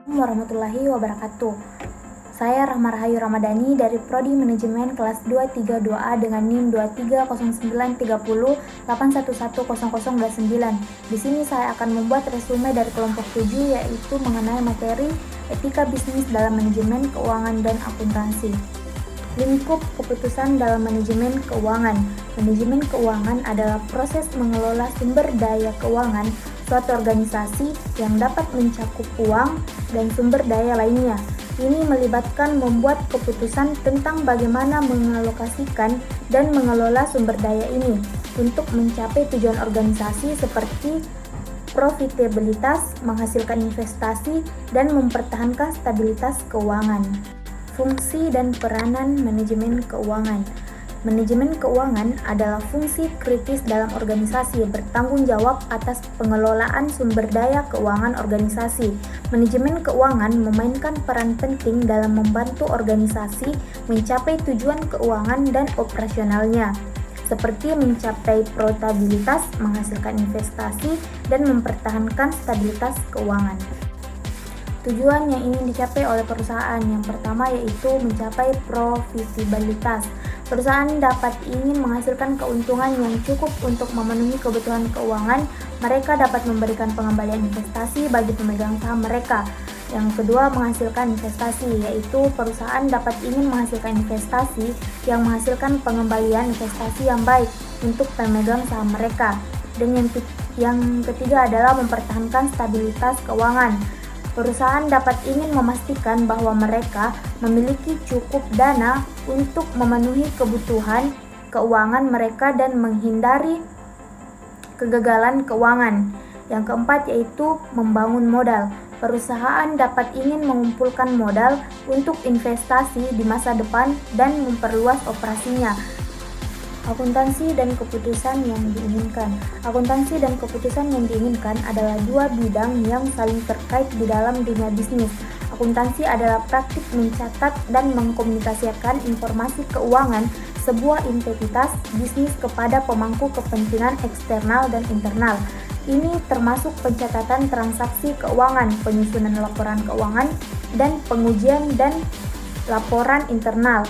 Warahmatullahi wabarakatuh. Saya Rahma Rahayu Ramadhani dari Prodi Manajemen kelas 232A dengan NIM 2309308110029. Di sini saya akan membuat resume dari kelompok 7, yaitu mengenai materi etika bisnis dalam manajemen keuangan dan akuntansi. Lingkup keputusan dalam manajemen keuangan. Manajemen keuangan adalah proses mengelola sumber daya keuangan suatu organisasi yang dapat mencakup uang dan sumber daya lainnya. Ini melibatkan membuat keputusan tentang bagaimana mengalokasikan dan mengelola sumber daya ini untuk mencapai tujuan organisasi seperti profitabilitas, menghasilkan investasi, dan mempertahankan stabilitas keuangan. Fungsi dan peranan manajemen keuangan. Manajemen keuangan adalah fungsi kritis dalam organisasi, bertanggung jawab atas pengelolaan sumber daya keuangan organisasi. Manajemen keuangan memainkan peran penting dalam membantu organisasi mencapai tujuan keuangan dan operasionalnya, seperti mencapai profitabilitas, menghasilkan investasi, dan mempertahankan stabilitas keuangan. Tujuan yang ingin dicapai oleh perusahaan yang pertama yaitu mencapai profitabilitas. Perusahaan dapat ingin menghasilkan keuntungan yang cukup untuk memenuhi kebutuhan keuangan. Mereka dapat memberikan pengembalian investasi bagi pemegang saham mereka. Yang kedua, menghasilkan investasi, yaitu perusahaan dapat ingin menghasilkan investasi yang menghasilkan pengembalian investasi yang baik untuk pemegang saham mereka. Dan yang ketiga adalah mempertahankan stabilitas keuangan. Perusahaan dapat ingin memastikan bahwa mereka memiliki cukup dana untuk memenuhi kebutuhan keuangan mereka dan menghindari kegagalan keuangan. Yang keempat yaitu membangun modal. Perusahaan dapat ingin mengumpulkan modal untuk investasi di masa depan dan memperluas operasinya. Akuntansi dan keputusan yang diinginkan. Akuntansi dan keputusan yang diinginkan adalah dua bidang yang saling terkait di dalam dunia bisnis. Akuntansi adalah praktik mencatat dan mengkomunikasikan informasi keuangan sebuah entitas bisnis kepada pemangku kepentingan eksternal dan internal. Ini termasuk pencatatan transaksi keuangan, penyusunan laporan keuangan, dan pengujian dan laporan internal,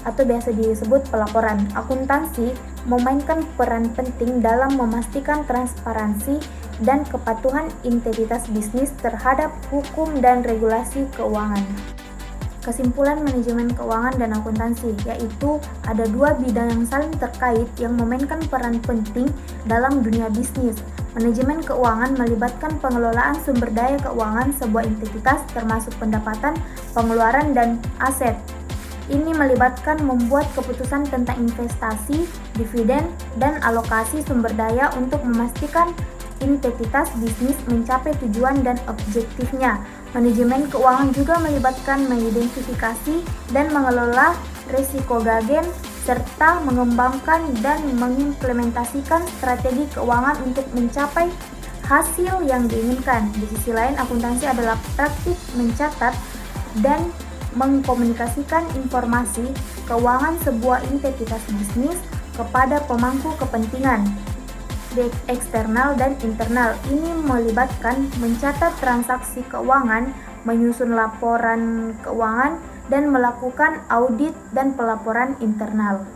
atau biasa disebut pelaporan. Akuntansi memainkan peran penting dalam memastikan transparansi dan kepatuhan entitas bisnis terhadap hukum dan regulasi keuangan. Kesimpulan manajemen keuangan dan akuntansi, yaitu ada dua bidang yang saling terkait yang memainkan peran penting dalam dunia bisnis. Manajemen keuangan melibatkan pengelolaan sumber daya keuangan sebuah entitas termasuk pendapatan, pengeluaran, dan aset. Ini melibatkan membuat keputusan tentang investasi, dividen, dan alokasi sumber daya untuk memastikan entitas bisnis mencapai tujuan dan objektifnya. Manajemen keuangan juga melibatkan mengidentifikasi dan mengelola risiko gagal, serta mengembangkan dan mengimplementasikan strategi keuangan untuk mencapai hasil yang diinginkan. Di sisi lain, akuntansi adalah praktik mencatat dan mengkomunikasikan informasi keuangan sebuah entitas bisnis kepada pemangku kepentingan baik eksternal dan internal. Ini melibatkan mencatat transaksi keuangan, menyusun laporan keuangan, dan melakukan audit dan pelaporan internal.